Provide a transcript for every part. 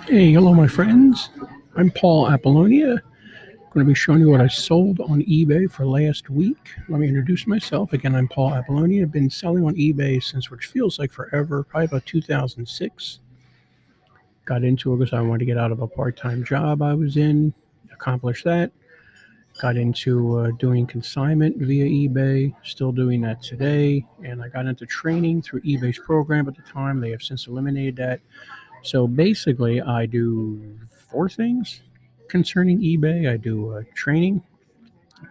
Hey, hello, my friends. I'm Paul Apollonia. Going to be showing you what I sold on eBay for last week. Let me introduce myself. Again, I'm Paul Apollonia. I've been selling on eBay since which feels like forever, probably about 2006. Got into it because I wanted to get out of a part-time job I was in, accomplished that. Got into doing consignment via eBay, still doing that today. And I got into training through eBay's program at the time. They have since eliminated that. So basically, I do four things concerning eBay. I do training,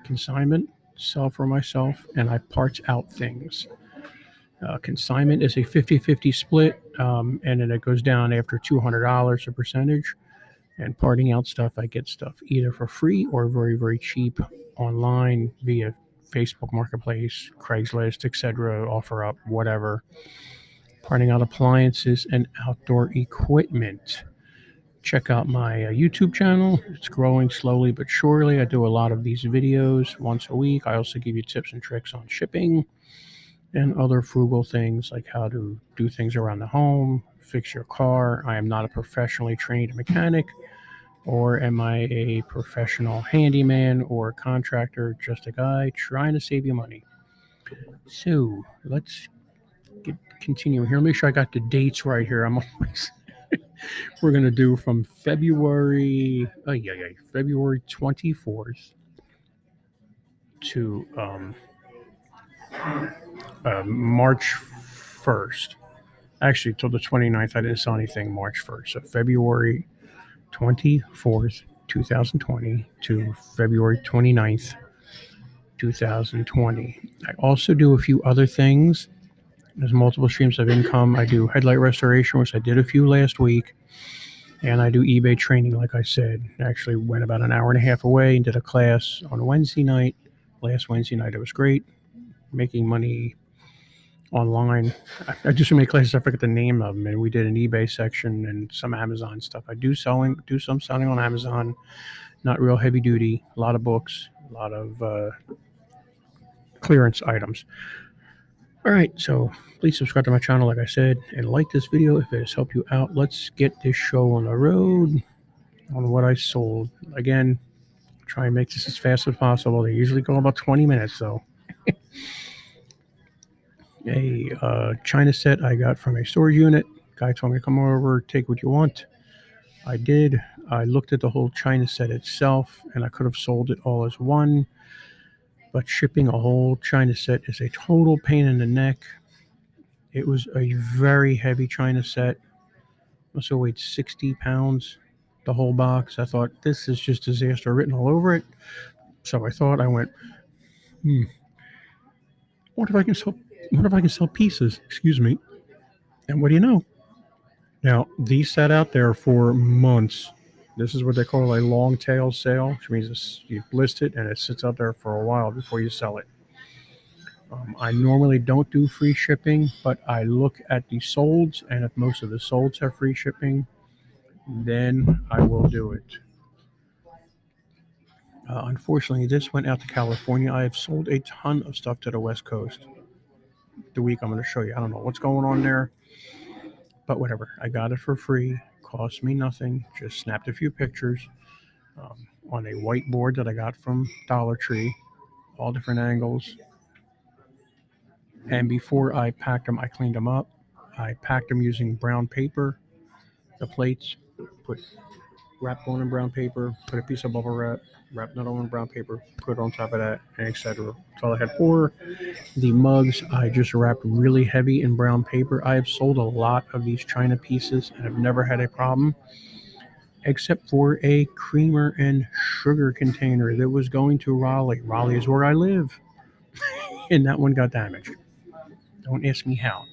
consignment, sell for myself, and I parts out things. Consignment is a 50-50 split, and then it goes down after $200 a percentage. And parting out stuff, I get stuff either for free or very, very cheap online via Facebook Marketplace, Craigslist, etc., OfferUp, whatever. Parting out appliances and outdoor equipment. Check out my YouTube channel. It's growing slowly but surely. I do a lot of these videos once a week. I also give you tips and tricks on shipping and other frugal things like how to do things around the home, fix your car. I am not a professionally trained mechanic, or am I a professional handyman or contractor, just a guy trying to save you money. So let's continue here. Make sure I got the dates right here. I'm always we're gonna do from February 24th to March 1st. Actually, till the 29th, I didn't sell anything March 1st. So February 24th, 2020 to February 29th, 2020. I also do a few other things. There's multiple streams of income. I do headlight restoration, which I did a few last week. And I do eBay training, like I said. Actually went about an hour and a half away and did a class on Wednesday night. Last Wednesday night, it was great. Making money online. I do so many classes, I forget the name of them. And we did an eBay section and some Amazon stuff. I do some selling on Amazon. Not real heavy duty. A lot of books, a lot of clearance items. All right, so please subscribe to my channel, like I said, and like this video if it has helped you out. Let's get this show on the road on what I sold. Again, try and make this as fast as possible. They usually go about 20 minutes, though. A China set I got from a storage unit. Guy told me to come over, take what you want. I did. I looked at the whole China set itself, and I could have sold it all as one. But shipping a whole China set is a total pain in the neck. It was a very heavy China set. Must have weighed 60 pounds, the whole box. I thought, this is just disaster written all over it. So I went, what if I can sell? What if I can sell pieces? Excuse me. And what do you know? Now these sat out there for months. This is what they call a long tail sale, which means you list it and it sits out there for a while before you sell it. I normally don't do free shipping, but I look at the solds, and if most of the solds have free shipping, then I will do it. Unfortunately, this went out to California. I have sold a ton of stuff to the West Coast. The week I'm going to show you. I don't know what's going on there, but whatever. I got it for free. Cost me nothing. Just snapped a few pictures on a whiteboard that I got from Dollar Tree, all different angles. And before I packed them, I cleaned them up. I packed them using brown paper. The plates, put wrapped one in brown paper, put a piece of bubble wrap, wrap another one in brown paper, put it on top of that, and etc. That's all I had for. The mugs, I just wrapped really heavy in brown paper. I have sold a lot of these China pieces and have never had a problem, except for a creamer and sugar container that was going to Raleigh. Raleigh is where I live, and that one got damaged. Don't ask me how.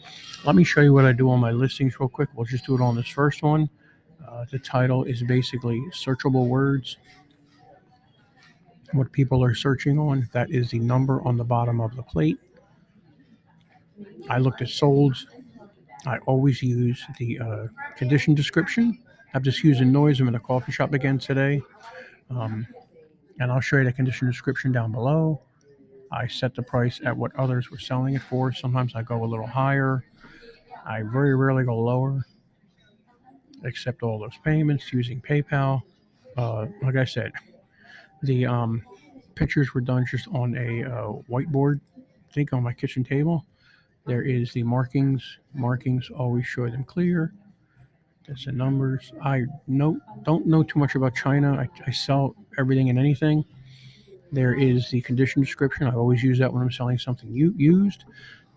Let me show you what I do on my listings real quick. We'll just do it on this first one. The title is basically searchable words. What people are searching on, that is the number on the bottom of the plate. I looked at solds. I always use the condition description. I'm just using noise. I'm in a coffee shop again today. And I'll show you the condition description down below. I set the price at what others were selling it for. Sometimes I go a little higher. I very rarely go lower. accept all those payments using PayPal. Like I said, the pictures were done just on a whiteboard, I think on my kitchen table. There is the markings. Markings always show them clear. That's the numbers. Don't know too much about China. I sell everything and anything. There is the condition description. I always use that when I'm selling something used.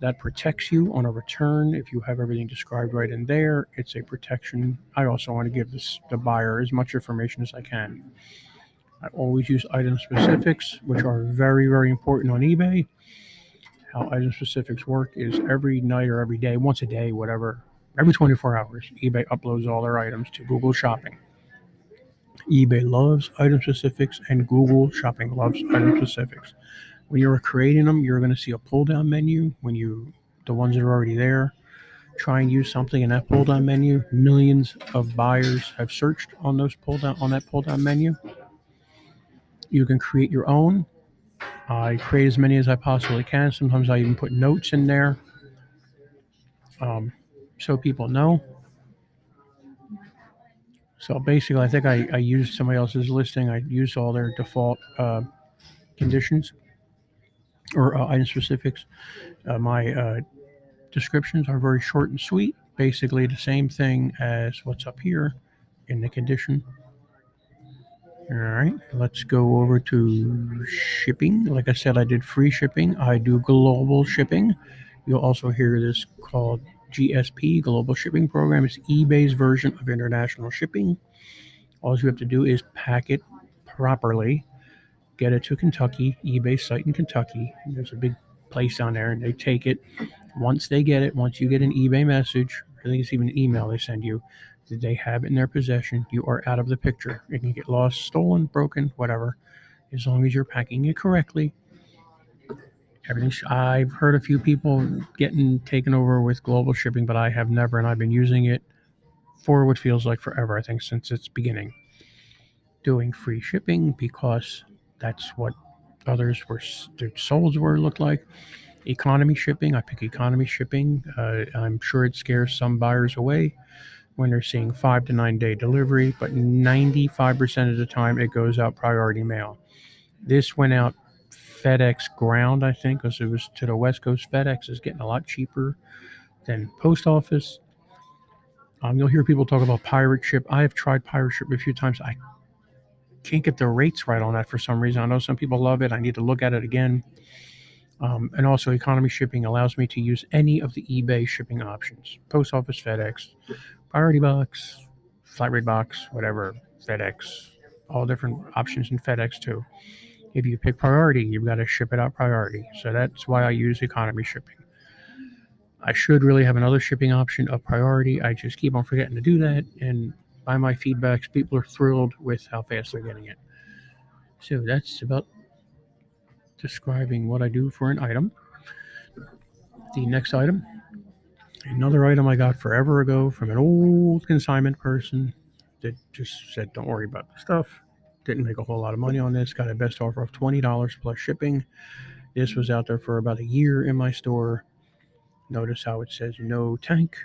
That protects you on a return. If you have everything described right in there, it's a protection. I also want to give the buyer as much information as I can. I always use item specifics, which are very, very important on eBay. How item specifics work is every night or every day, once a day, whatever, every 24 hours, eBay uploads all their items to Google Shopping. eBay loves item specifics, and Google Shopping loves item specifics. When you're creating them, you're going to see a pull-down menu. The ones that are already there, try and use something in that pull-down menu. Millions of buyers have searched on that pull-down menu. You can create your own. I create as many as I possibly can. Sometimes I even put notes in there, so people know. So basically, I think I used somebody else's listing. I used all their default conditions or item specifics. My descriptions are very short and sweet. Basically, the same thing as what's up here in the condition. All right, let's go over to shipping. Like I said, I did free shipping. I do global shipping. You'll also hear this called GSP, Global Shipping Program. It's eBay's version of international shipping. All you have to do is pack it properly, get it to Kentucky, eBay site in Kentucky. There's a big place down there, and they take it. Once you get an eBay message, I think it's even an email they send you, that they have it in their possession, you are out of the picture. It can get lost, stolen, broken, whatever. As long as you're packing it correctly, I've heard a few people getting taken over with global shipping, but I have never, and I've been using it for what feels like forever, I think, since its beginning. Doing free shipping because that's what others their souls looked like. Economy shipping, I pick economy shipping. I'm sure it scares some buyers away when they're seeing 5 to 9 day delivery, but 95% of the time it goes out priority mail. This went out FedEx ground, I think, because it was to the West Coast. FedEx is getting a lot cheaper than post office. You'll hear people talk about pirate ship. I have tried pirate ship a few times. I can't get the rates right on that for some reason. I know some people love it. I need to look at it again. And also, economy shipping allows me to use any of the eBay shipping options: post office, FedEx, priority box, flat rate box, whatever, FedEx, all different options in FedEx too. If you pick priority, you've got to ship it out priority. So that's why I use economy shipping. I should really have another shipping option of priority. I just keep on forgetting to do that. And by my feedbacks, people are thrilled with how fast they're getting it. So that's about describing what I do for an item. The next item, another item I got forever ago from an old consignment person that just said, don't worry about the stuff. Didn't make a whole lot of money on this. Got a best offer of $20 plus shipping. This was out there for about a year in my store. Notice how it says no tank.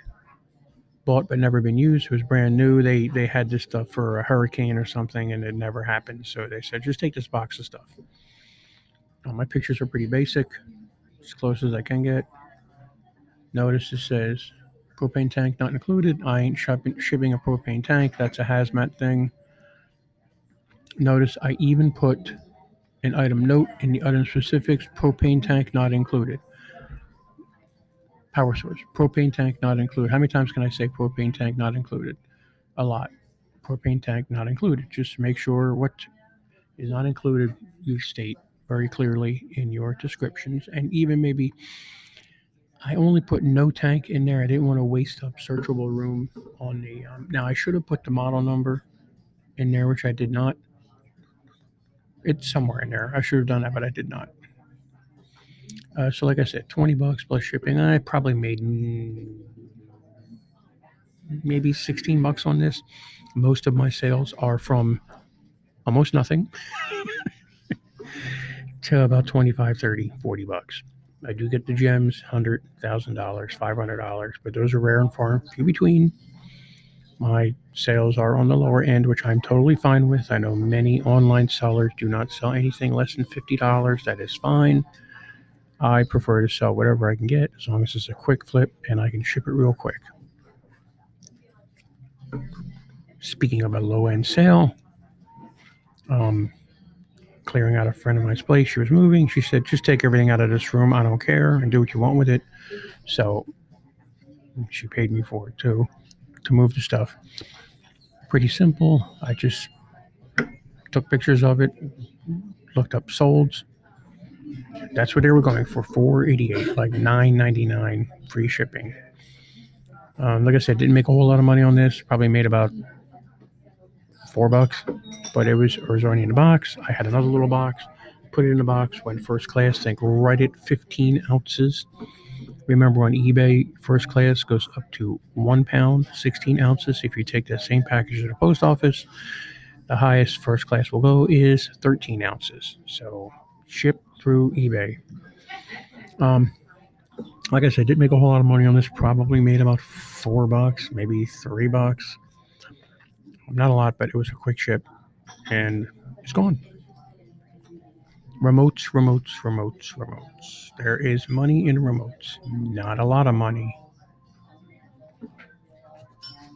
Bought but never been used. It was brand new. They had this stuff for a hurricane or something, and it never happened. So they said, just take this box of stuff. My pictures are pretty basic, as close as I can get. Notice it says propane tank not included. I ain't shipping a propane tank. That's a hazmat thing. Notice I even put an item note in the item specifics, propane tank not included. Power source, propane tank not included. How many times can I say propane tank not included? A lot. Propane tank not included. Just make sure what is not included you state very clearly in your descriptions. And even maybe I only put no tank in there. I didn't want to waste up searchable room on the now I should have put the model number in there, which I did not. It's somewhere in there. I should have done that, but I did not. So like I said, $20 plus shipping. I probably made maybe $16 on this. Most of my sales are from almost nothing to about $25, $30, $40. I do get the gems, $100,000, $500, but those are rare and far few between. My sales are on the lower end, which I'm totally fine with. I know many online sellers do not sell anything less than $50. That is fine. I prefer to sell whatever I can get as long as it's a quick flip and I can ship it real quick. Speaking of a low-end sale, clearing out a friend of mine's place. She was moving. She said, just take everything out of this room. I don't care, and do what you want with it. So she paid me for it too, to move the stuff. Pretty simple. I just took pictures of it, looked up solds. That's what they were going for, $4.88, like $9.99 free shipping. Like I said, didn't make a whole lot of money on this. Probably made about $4, but it was already in the box. I had another little box, put it in the box, went first class, I think right at 15 ounces. Remember on eBay, first class goes up to 1 pound, 16 ounces. If you take that same package to the post office, the highest first class will go is 13 ounces. So ship through eBay. Like I said, didn't make a whole lot of money on this. Probably made about $4, maybe $3. Not a lot, but it was a quick ship, and it's gone. Remotes, remotes, remotes, remotes. There is money in remotes. Not a lot of money.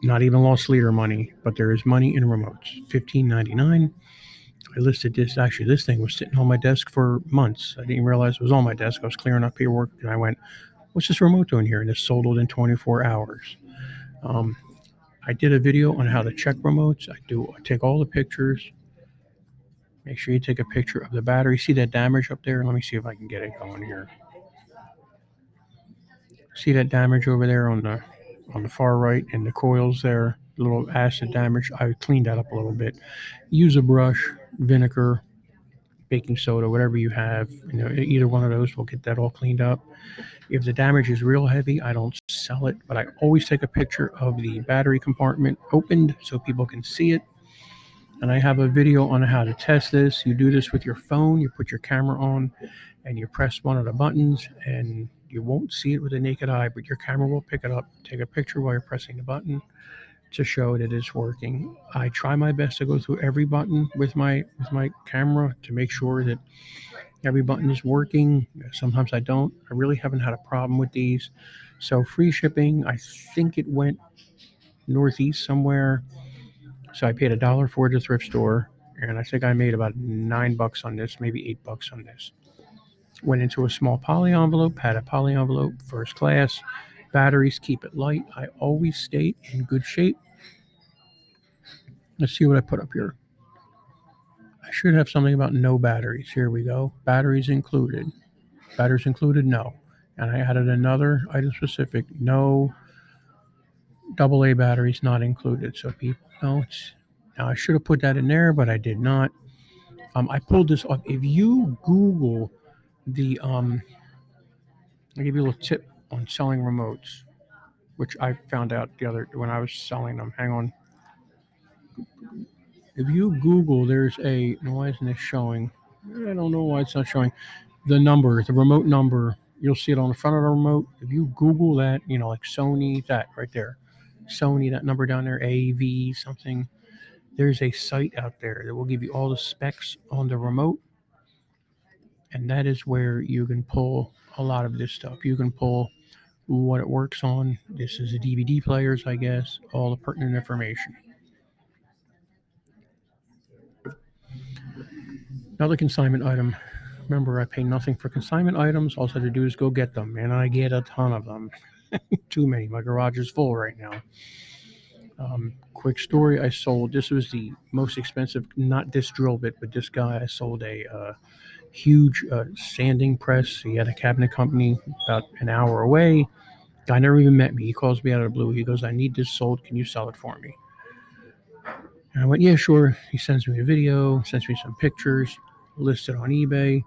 Not even loss leader money, but there is money in remotes. $15.99. I listed this. Actually, this thing was sitting on my desk for months. I didn't realize it was on my desk. I was clearing up paperwork, and I went, what's this remote doing here? And it sold within 24 hours. I did a video on how to check remotes. I take all the pictures. Make sure you take a picture of the battery. See that damage up there? Let me see if I can get it going here. See that damage over there on the far right, and the coils there, a little acid damage. I cleaned that up a little bit. Use a brush, vinegar, baking soda, whatever you have. Either one of those will get that all cleaned up. If the damage is real heavy, I don't sell it, but I always take a picture of the battery compartment opened so people can see it. And I have a video on how to test this. You do this with your phone. You put your camera on and you press one of the buttons, and you won't see it with the naked eye, but your camera will pick it up. Take a picture while you're pressing the button to show that it's working. I try my best to go through every button with my camera to make sure that every button is working. Sometimes I don't. I really haven't had a problem with these. So free shipping, I think it went Northeast somewhere. So I paid $1 for it at the thrift store, and I think I made about $9 on this, maybe $8 on this. Went into a small poly envelope, had a poly envelope, first class. Batteries, keep it light. I always stay in good shape. Let's see what I put up here. I should have something about no batteries. Here we go. Batteries included. Batteries included? No. And I added another item specific. No AA batteries not included. So people know now I should have put that in there, but I did not. I pulled this off. If you Google I'll give you a little tip on selling remotes, which I found out when I was selling them. Hang on. If you Google, why isn't this showing? I don't know why it's not showing. The remote number, you'll see it on the front of the remote. If you Google that, like Sony, that right there, Sony, that number down there, AV something, there's a site out there that will give you all the specs on the remote. And that is where you can pull a lot of this stuff. You can pull what it works on. This is the DVD players, I guess, all the pertinent information. Another consignment item. Remember, I pay nothing for consignment items. All I have to do is go get them, and I get a ton of them. Too many. My garage is full right now. Quick story. This was the most expensive, not this drill bit, but this guy. I sold a huge sanding press. He had a cabinet company about an hour away. Guy never even met me. He calls me out of the blue. He goes, I need this sold. Can you sell it for me? And I went, yeah, sure. He sends me a video, sends me some pictures, listed on eBay.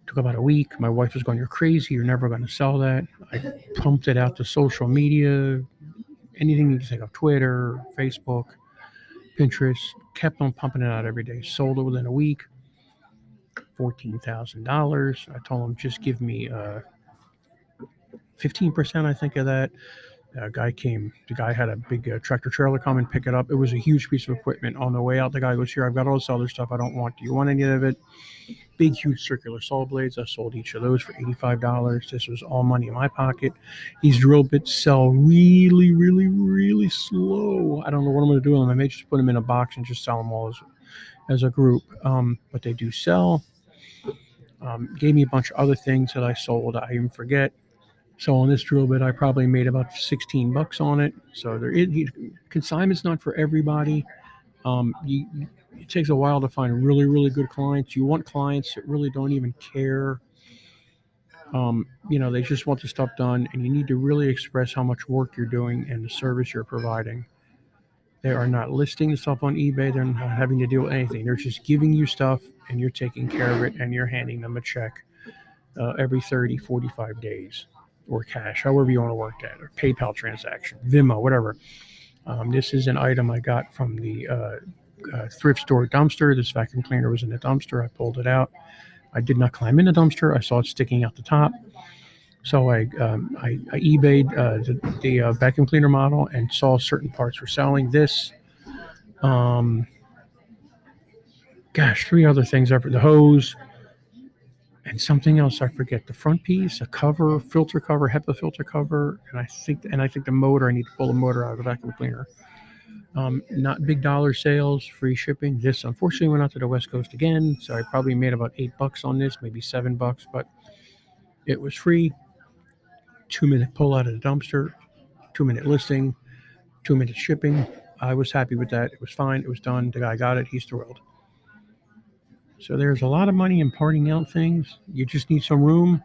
Took about a week. My wife was going, you're crazy. You're never going to sell that. I pumped it out to social media, anything you can think of, Twitter, Facebook, Pinterest. Kept on pumping it out every day. Sold it within a week. $14,000. I told him, just give me 15%, I think, of that. The guy had a big tractor trailer come and pick it up. It was a huge piece of equipment. On the way out, the guy goes, "Here, I've got all this other stuff I don't want. Do you want any of it?" Big, huge circular saw blades. I sold each of those for $85. This was all money in my pocket. These drill bits sell really, really, really slow. I don't know what I'm going to do with them. I may just put them in a box and just sell them all as a group. But they do sell. Gave me a bunch of other things that I sold. I even forget. So on this drill bit, I probably made about $16 on it. So consignment's not for everybody. It takes a while to find really, really good clients. You want clients that really don't even care. They just want the stuff done, and you need to really express how much work you're doing and the service you're providing. They are not listing the stuff on eBay. They're not having to do anything. They're just giving you stuff, and you're taking care of it, and you're handing them a check every 30, 45 days, or cash, however you want to work that, or PayPal transaction, Venmo, whatever. This is an item I got from the thrift store dumpster. This vacuum cleaner was in the dumpster. I pulled it out. I did not climb in the dumpster. I saw it sticking out the top. So I eBayed the vacuum cleaner model and saw certain parts were selling. This, three other things. The hose and something else I forget. The front piece, a cover, filter cover, HEPA filter cover, and I think the motor. I need to pull the motor out of the vacuum cleaner. Not big dollar sales, free shipping. This unfortunately went out to the West Coast again, so I probably made about $8 on this, maybe $7, but it was free. 2-minute pull out of the dumpster, 2-minute listing, 2-minute shipping. I was happy with that. It was fine. It was done. The guy got it. He's thrilled. So there's a lot of money in parting out things. You just need some room.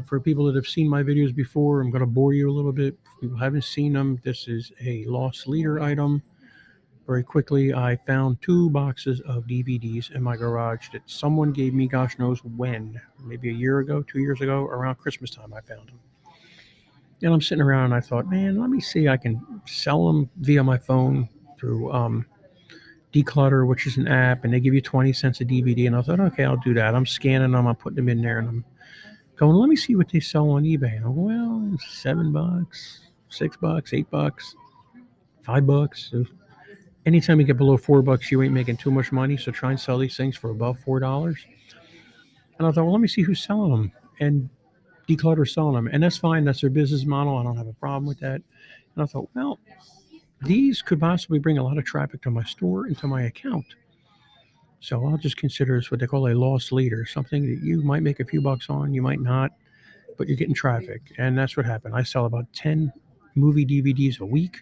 For people that have seen my videos before, I'm going to bore you a little bit. If people haven't seen them, this is a lost leader item. Very quickly, I found 2 boxes of DVDs in my garage that someone gave me, gosh knows when, maybe a year ago, 2 years ago, around Christmas time I found them. And I'm sitting around and I thought, man, let me see, I can sell them via my phone through Declutter, which is an app, and they give you 20 cents a DVD. And I thought, okay, I'll do that. I'm scanning them, I'm putting them in there, and I'm going, let me see what they sell on eBay. And I go, well, $7, $6, $8, $5. Anytime you get below $4, you ain't making too much money. So try and sell these things for above $4. And I thought, well, let me see who's selling them. And Declutter's selling them. And that's fine. That's their business model. I don't have a problem with that. And I thought, well, these could possibly bring a lot of traffic to my store and to my account. So I'll just consider this what they call a lost leader, something that you might make a few bucks on, you might not, but you're getting traffic. And that's what happened. I sell about 10 movie DVDs a week.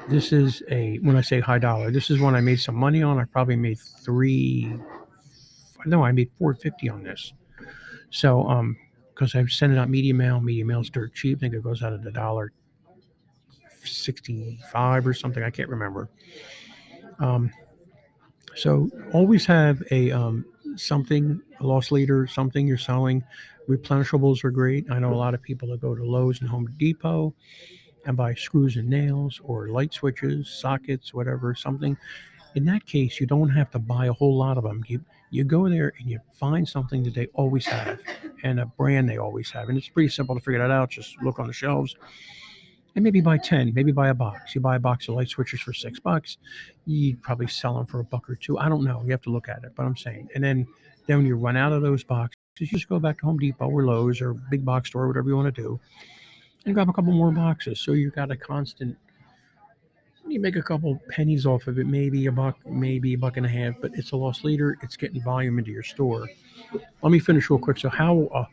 This is when I say high dollar, this is one I made some money on. I probably made I made $4.50 on this. So, because I'm sending out media mail. Media mail's dirt cheap. I think it goes out at $1.65 or something. I can't remember. So always have a lost leader, something you're selling. Replenishables are great. I know a lot of people that go to Lowe's and Home Depot and buy screws and nails or light switches, sockets, whatever, something. In that case, you don't have to buy a whole lot of them. You go there and you find something that they always have and a brand they always have. And it's pretty simple to figure that out. Just look on the shelves and maybe buy 10, maybe buy a box. You buy a box of light switches for $6. You'd probably sell them for $1 or $2. I don't know. You have to look at it, but I'm saying. And then when you run out of those boxes, you just go back to Home Depot or Lowe's or big box store, whatever you want to do, and grab a couple more boxes. So you've got a constant. You make a couple pennies off of it, maybe $1, maybe $1.50, but it's a lost leader. It's getting volume into your store. Let me finish real quick. So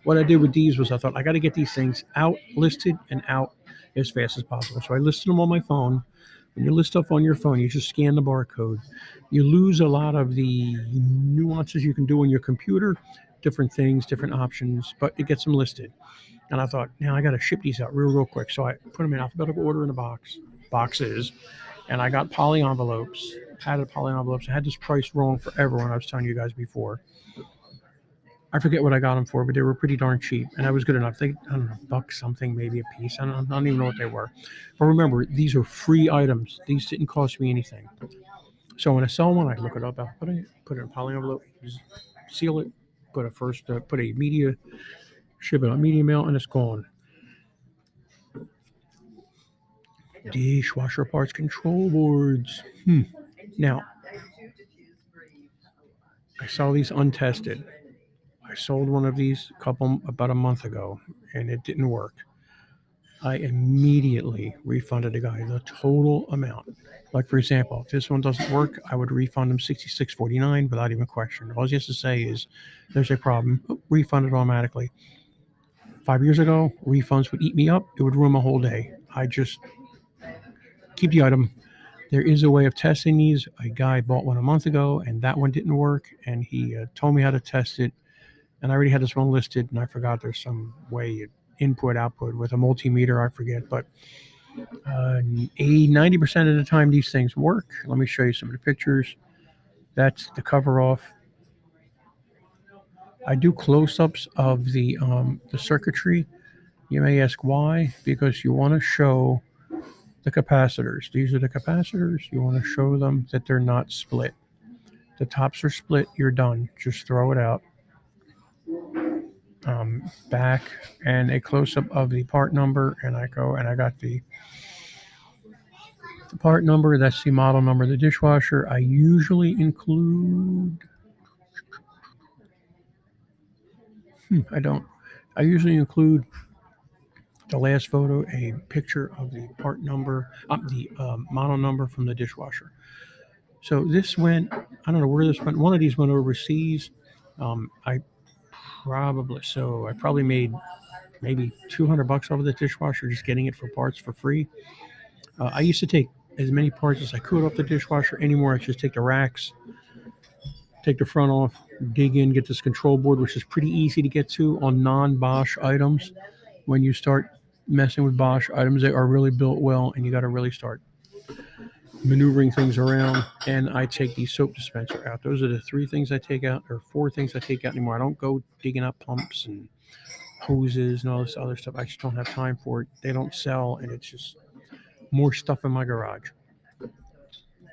what I did with these was I thought I got to get these things out, listed, and out as fast as possible. So I listed them on my phone. When you list stuff on your phone, you just scan the barcode. You lose a lot of the nuances you can do on your computer, different things, different options, but it gets them listed. And I thought, now I got to ship these out real quick. So I put them in alphabetical order in the boxes, and I got poly envelopes. I had this price wrong forever when I was telling you guys before. I forget what I got them for, but they were pretty darn cheap, and that was good enough. I don't know, $1 something, maybe a piece. I don't even know what they were. But remember, these are free items. These didn't cost me anything. So when I sell one, I look it up, put it in a poly envelope, seal it, put a media, ship it on media mail, and it's gone. Dishwasher parts control boards. Now, I saw these untested. I sold one of these about a month ago, and it didn't work. I immediately refunded the guy the total amount. Like, for example, if this one doesn't work, I would refund him $66.49 without even question. All he has to say is, "There's a problem," refund it automatically. 5 years ago, refunds would eat me up. It would ruin my whole day. I just keep the item. There is a way of testing these. A guy bought one a month ago, and that one didn't work, and he told me how to test it. And I already had this one listed, and I forgot there's some way you input output with a multimeter. I forget, but 90% of the time these things work. Let me show you some of the pictures. That's the cover off. I do close-ups of the circuitry. You may ask why. Because you want to show the capacitors. These are the capacitors. You want to show them that they're not split. The tops are split. You're done. Just throw it out. Back and a close-up of the part number, and I got the part number. That's the model number of the dishwasher. I usually include. I don't. I usually include the last photo a picture of the part number, the model number from the dishwasher. So this went. I don't know where this went. One of these went overseas. I probably made maybe $200 over the dishwasher just getting it for parts for free. I used to take as many parts as I could off the dishwasher. Anymore, I just take the racks, take the front off, dig in, get this control board, which is pretty easy to get to on non-Bosch items. When you start messing with Bosch items, they are really built well, and you got to really start maneuvering things around. And I take the soap dispenser out. Those are the 3 things I take out, or 4 things I take out anymore. I don't go digging up pumps and hoses and all this other stuff. I just don't have time for it. They don't sell, and it's just more stuff in my garage.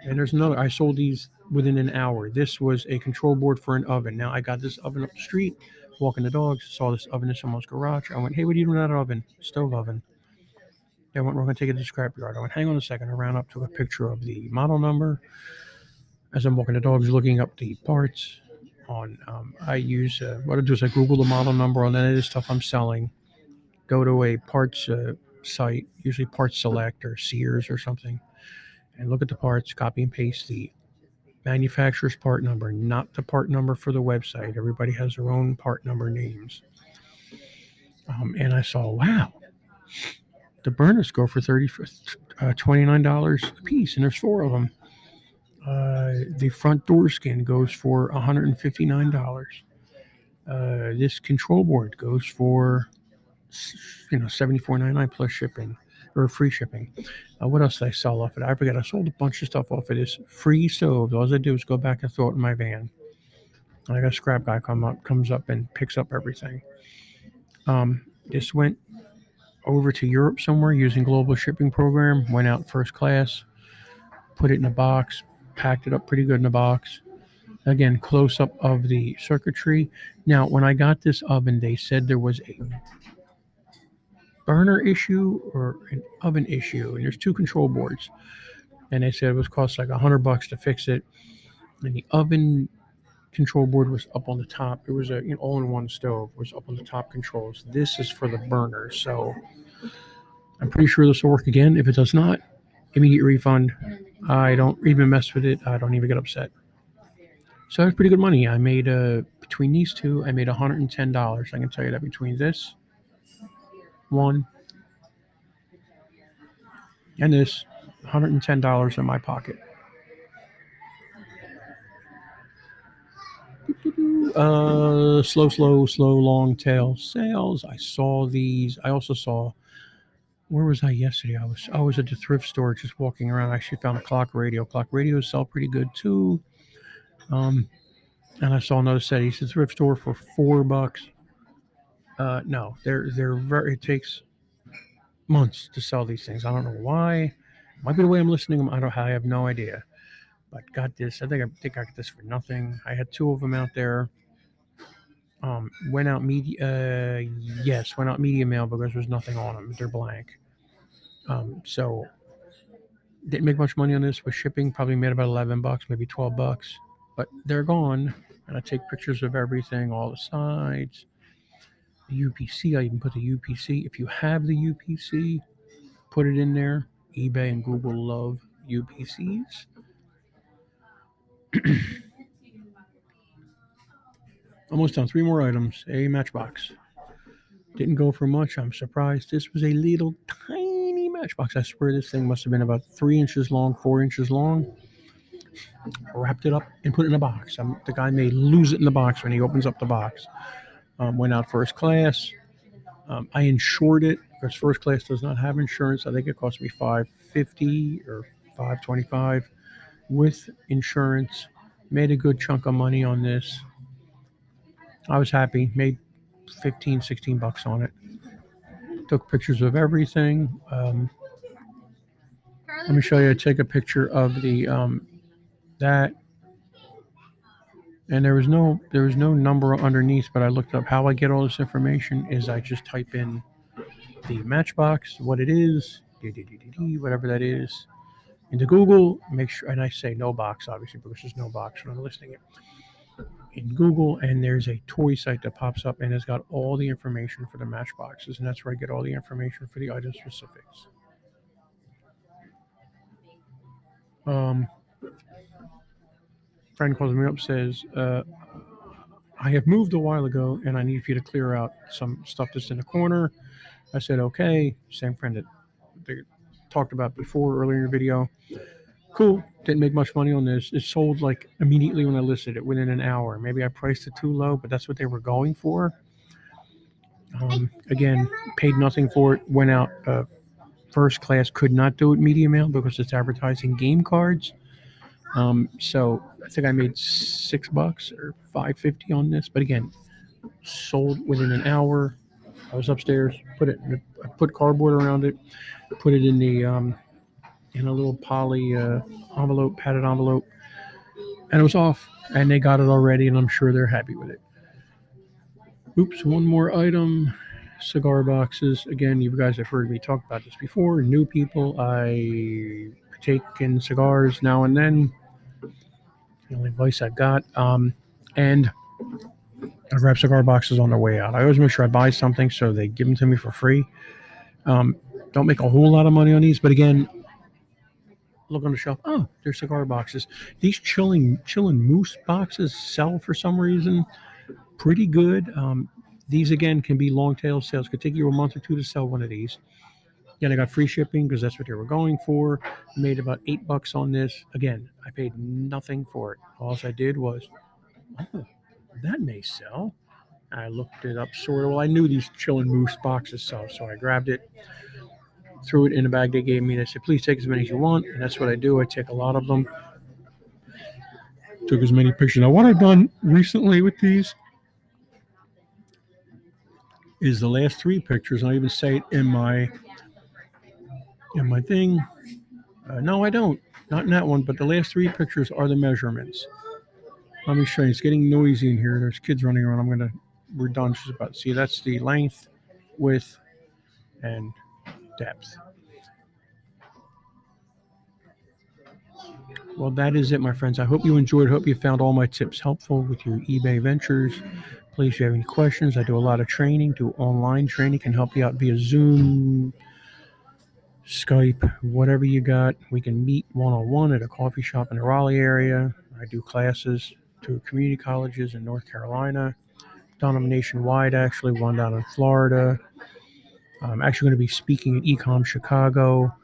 And there's another. I sold these within an hour. This was a control board for an oven. Now I got this oven up the street, walking the dogs, saw this oven in someone's garage. I went, "Hey, what are you doing with that oven? Stove oven." They went, "We're going to take it to the scrapyard." I went, "Hang on a second." I ran up, took a picture of the model number. As I'm walking the dogs, looking up the parts. I use what I do is I Google the model number on any of the stuff I'm selling. Go to a parts site, usually Parts Select or Sears or something, and look at the parts. Copy and paste the manufacturer's part number, not the part number for the website. Everybody has their own part number names. And I saw, wow, the burners go for $29 a piece, and there's 4 of them. The front door skin goes for $159. This control board goes for $74.99 plus shipping or free shipping. What else did I sell off it? I forget. I sold a bunch of stuff off of this free stove. All I do is go back and throw it in my van. And I got a scrap guy comes up and picks up everything. This went over to Europe somewhere using global shipping program. Went out first class. Put it in a box. Packed it up pretty good in a box. Again, close up of the circuitry. Now, when I got this oven, they said there was a burner issue or an oven issue, and there's 2 control boards. And they said it was cost like $100 to fix it. And the oven control board was up on the top. It was a all-in-one stove. Was up on the top controls. This is for the burner, so I'm pretty sure this will work again. If it does not, immediate refund. I don't even mess with it. I don't even get upset. So that's pretty good money. I made between these 2, I made $110. I can tell you that between this one and this, $110 in my pocket. Slow, long tail sales. I saw these. I also saw. Where was I yesterday? I was at the thrift store just walking around. I actually found a clock radio. Clock radios sell pretty good too. And I saw another set. It's a thrift store for $4. No, they're very. It takes months to sell these things. I don't know why. Might be the way I'm listening to them. I have no idea. But got this. I think I got this for nothing. I had 2 of them out there. Went out media. Went out media mail because there's nothing on them. They're blank. So Didn't make much money on this with shipping. Probably made about $11, maybe $12, but they're gone. And I take pictures of everything, all the sides. The UPC, I even put the UPC. If you have the UPC, put it in there. eBay and Google love UPCs. Almost done. 3 more items. A matchbox. Didn't go for much. I'm surprised. This was a little tiny matchbox. I swear this thing must have been about 3 inches long, 4 inches long. Wrapped it up and put it in a box. The guy may lose it in the box when he opens up the box. Went out first class. I insured it because first class does not have insurance. I think it cost me $550 or $525 with insurance. Made a good chunk of money on this. I was happy. Made $15-16 on it. Took pictures of everything. Let me show you. Take a picture of the that, and there was no number underneath. But I looked up how I get all this information. Is I just type in the matchbox, what it is, whatever that is, into Google. Make sure, and I say no box obviously because there's no box when I'm listing it in Google. And there's a toy site that pops up and it's got all the information for the matchboxes, and that's where I get all the information for the item specifics. Friend calls me up, says, I have moved a while ago and I need for you to clear out some stuff that's in the corner. I said, okay. Same friend that they talked about before earlier in the video. Cool. Didn't make much money on this. It sold like immediately when I listed it, within an hour. Maybe I priced it too low, but that's what they were going for. Again, paid nothing for it. Went out first class. Could not do it media mail because it's advertising game cards. So I think I made $6 or $5.50 on this. But again, sold within an hour. I was upstairs. I put cardboard around it. Put it in the in a little poly envelope, padded envelope, and it was off. And they got it already, and I'm sure they're happy with it. Oops, one more item. Cigar boxes. Again, you guys have heard me talk about this before. New people, I take in cigars now and then. The only advice I've got. And I grab cigar boxes on their way out. I always make sure I buy something so they give them to me for free. Don't make a whole lot of money on these, but again, look on the shelf. Oh, they're cigar boxes. These chilling moose boxes sell for some reason pretty good. These again can be long tail sales. Could take you a month or two to sell one of these. Again, I got free shipping because that's what they were going for. Made about $8 on this. Again, I paid nothing for it. All I did was, oh, that may sell. I looked it up sort of. Well, I knew these chillin' moose boxes sell, so I grabbed it, threw it in a bag they gave me. They said, please take as many as you want, and that's what I do. I take a lot of them. Took as many pictures. Now, what I've done recently with these is the last 3 pictures. I even say it in my thing. No, I don't. Not in that one, but the last 3 pictures are the measurements. Let me show you. It's getting noisy in here. There's kids running around. We're done just about. See, that's the length, width, and depth. Well, that is it, my friends. I hope you enjoyed. Hope you found all my tips helpful with your eBay ventures. Please, if you have any questions, I do a lot of training, do online training, can help you out via Zoom, Skype, whatever you got. We can meet one-on-one at a coffee shop in the Raleigh area. I do classes to community colleges in North Carolina. Done them nationwide, actually. One down in Florida. I'm actually going to be speaking at eCommerce Chicago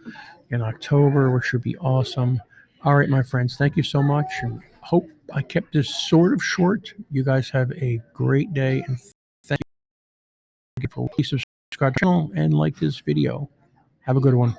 in October, which should be awesome. All right, my friends, thank you so much. And hope I kept this sort of short. You guys have a great day. And thank you for subscribe to the channel and like this video. Have a good one.